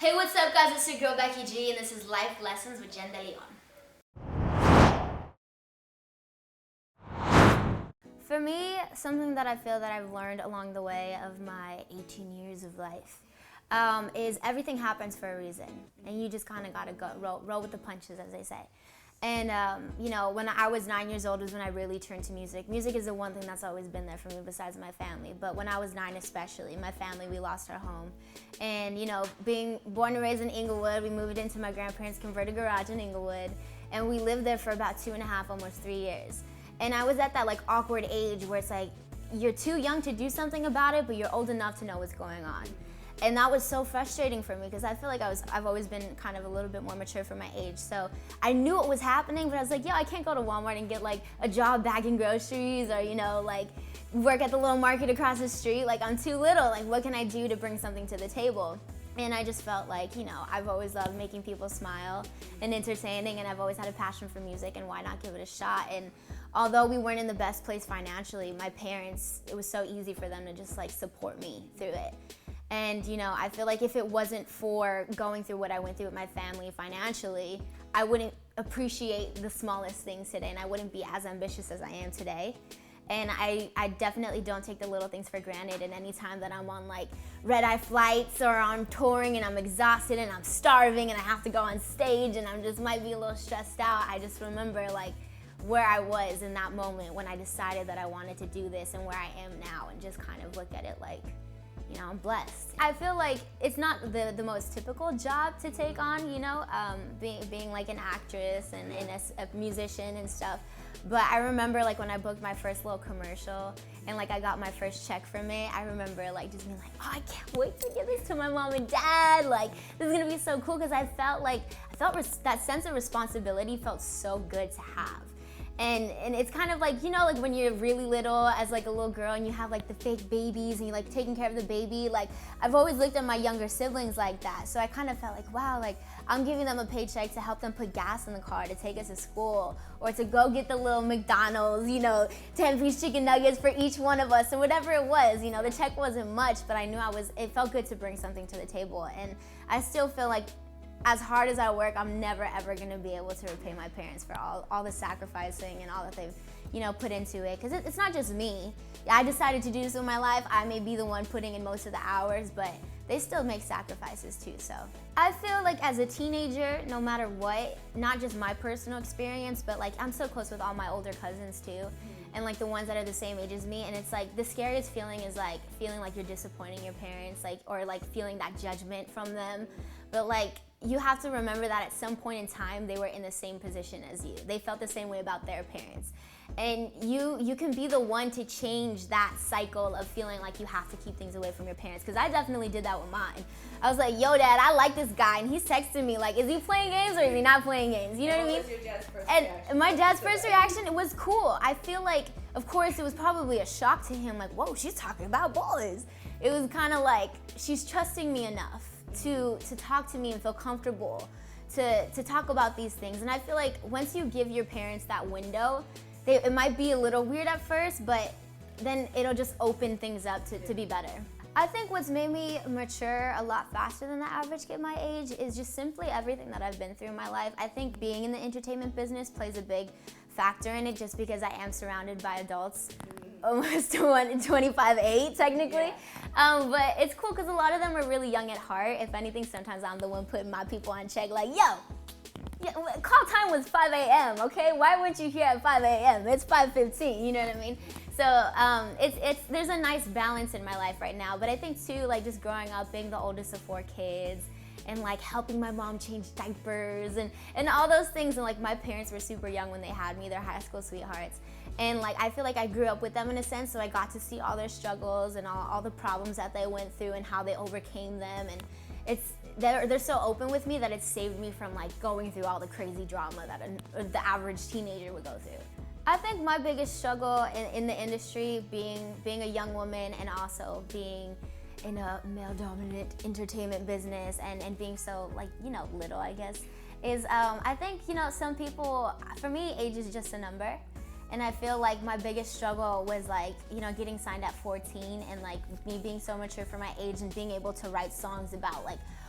Hey, what's up guys, it's your girl Becky G and this is Life Lessons with Jen De Leon. For me, something that I feel that I've learned along the way of my 18 years of life is everything happens for a reason. And you just kind of got to go roll with the punches, as they say. And, when I was 9 years old was when I really turned to music. Music is the one thing that's always been there for me besides my family. But when I was 9 especially, my family, we lost our home. And, being born and raised in Inglewood, we moved into my grandparents' converted garage in Inglewood. And we lived there for about 2.5, almost 3 years. And I was at that awkward age where it's like, you're too young to do something about it, but you're old enough to know what's going on. And that was so frustrating for me because I feel like I've always been kind of a little bit more mature for my age. So I knew it was happening, but I was like, I can't go to Walmart and get a job bagging groceries or, work at the little market across the street. I'm too little. What can I do to bring something to the table? And I just felt I've always loved making people smile and entertaining, and I've always had a passion for music, and why not give it a shot? And although we weren't in the best place financially, my parents, it was so easy for them to just support me through it. And I feel like if it wasn't for going through what I went through with my family financially, I wouldn't appreciate the smallest things today, and I wouldn't be as ambitious as I am today. And I definitely don't take the little things for granted. And any time that I'm on red-eye flights or I'm touring and I'm exhausted and I'm starving and I have to go on stage and might be a little stressed out, I just remember where I was in that moment when I decided that I wanted to do this and where I am now, and just kind of look at it I'm blessed. I feel like it's not the most typical job to take on, being an actress and a musician and stuff. But I remember when I booked my first little commercial and I got my first check from it, I remember just being I can't wait to give this to my mom and dad. This is gonna be so cool, because I felt that sense of responsibility felt so good to have. And it's kind of when you're really little as a little girl and you have the fake babies and you're taking care of the baby, I've always looked at my younger siblings like that. So I kind of felt wow, I'm giving them a paycheck to help them put gas in the car to take us to school, or to go get the little McDonald's, 10-piece chicken nuggets for each one of us, or whatever it was. The check wasn't much, but I knew it felt good to bring something to the table. And I still feel as hard as I work, I'm never ever gonna be able to repay my parents for all the sacrificing and all that they've put into it. Because it's not just me. I decided to do this with my life. I may be the one putting in most of the hours, but they still make sacrifices too. So I feel as a teenager, no matter what, not just my personal experience, but I'm so close with all my older cousins too, and the ones that are the same age as me, and it's the scariest feeling is feeling you're disappointing your parents, or feeling that judgment from them. But you have to remember that at some point in time they were in the same position as you. They felt the same way about their parents. And you can be the one to change that cycle of feeling you have to keep things away from your parents. Because I definitely did that with mine. I was like, yo dad, I like this guy, and he's texting me is he playing games or is he not playing games? You know what I mean? What was your dad's first and reaction? my dad's first reaction, it was cool. I feel of course it was probably a shock to him, whoa, she's talking about boys. It was kind of she's trusting me enough to talk to me and feel comfortable to talk about these things. And I feel once you give your parents that window, it might be a little weird at first, but then it'll just open things up to be better. I think what's made me mature a lot faster than the average kid my age is just simply everything that I've been through in my life. I think being in the entertainment business plays a big factor in it, just because I am surrounded by adults, almost 25-8 technically. Yeah. But it's cool because a lot of them are really young at heart. If anything, sometimes I'm the one putting my people on check, call time was 5 a.m., okay? Why weren't you here at 5 a.m.? It's 5:15, you know what I mean? So there's a nice balance in my life right now. But I think too, just growing up, being the oldest of 4 kids, and helping my mom change diapers and all those things. And my parents were super young when they had me. They're high school sweethearts. And I feel I grew up with them in a sense, so I got to see all their struggles and all the problems that they went through and how they overcame them. And they're so open with me that it saved me from going through all the crazy drama that the average teenager would go through. I think my biggest struggle in the industry, being a young woman and also being in a male-dominant entertainment business and being so little, I guess, is I think some people, for me, age is just a number. And I feel my biggest struggle was getting signed at 14 and me being so mature for my age and being able to write songs about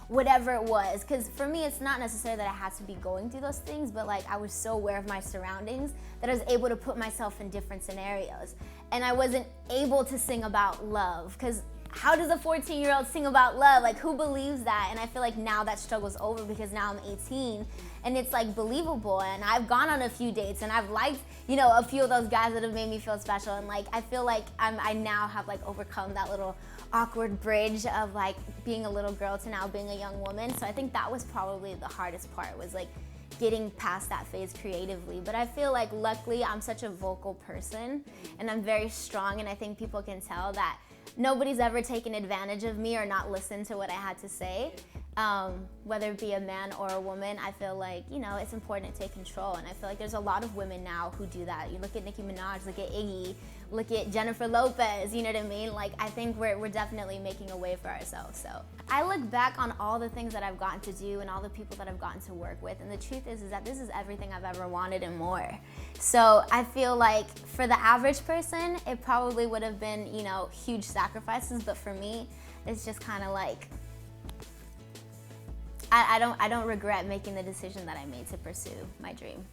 whatever it was. Because for me, it's not necessarily that I had to be going through those things, but like I was so aware of my surroundings that I was able to put myself in different scenarios. And I wasn't able to sing about love, because how does a 14-year-old sing about love? Like, who believes that? And I feel like now that struggle's over, because now I'm 18 and it's like believable, and I've gone on a few dates and I've liked, you know, a few of those guys that have made me feel special, and like I feel like I now have like overcome that little awkward bridge of like being a little girl to now being a young woman. So I think that was probably the hardest part, was like getting past that phase creatively. But I feel like luckily I'm such a vocal person and I'm very strong, and I think people can tell that nobody's ever taken advantage of me or not listened to what I had to say. Whether it be a man or a woman, I feel like, you know, it's important to take control. And I feel like there's a lot of women now who do that. You look at Nicki Minaj, look at Iggy, look at Jennifer Lopez, you know what I mean? Like, I think we're definitely making a way for ourselves. So I look back on all the things that I've gotten to do and all the people that I've gotten to work with, and the truth is that this is everything I've ever wanted and more. So I feel like for the average person, it probably would have been, you know, huge sacrifices, but for me, it's just kind of like, I don't regret making the decision that I made to pursue my dream.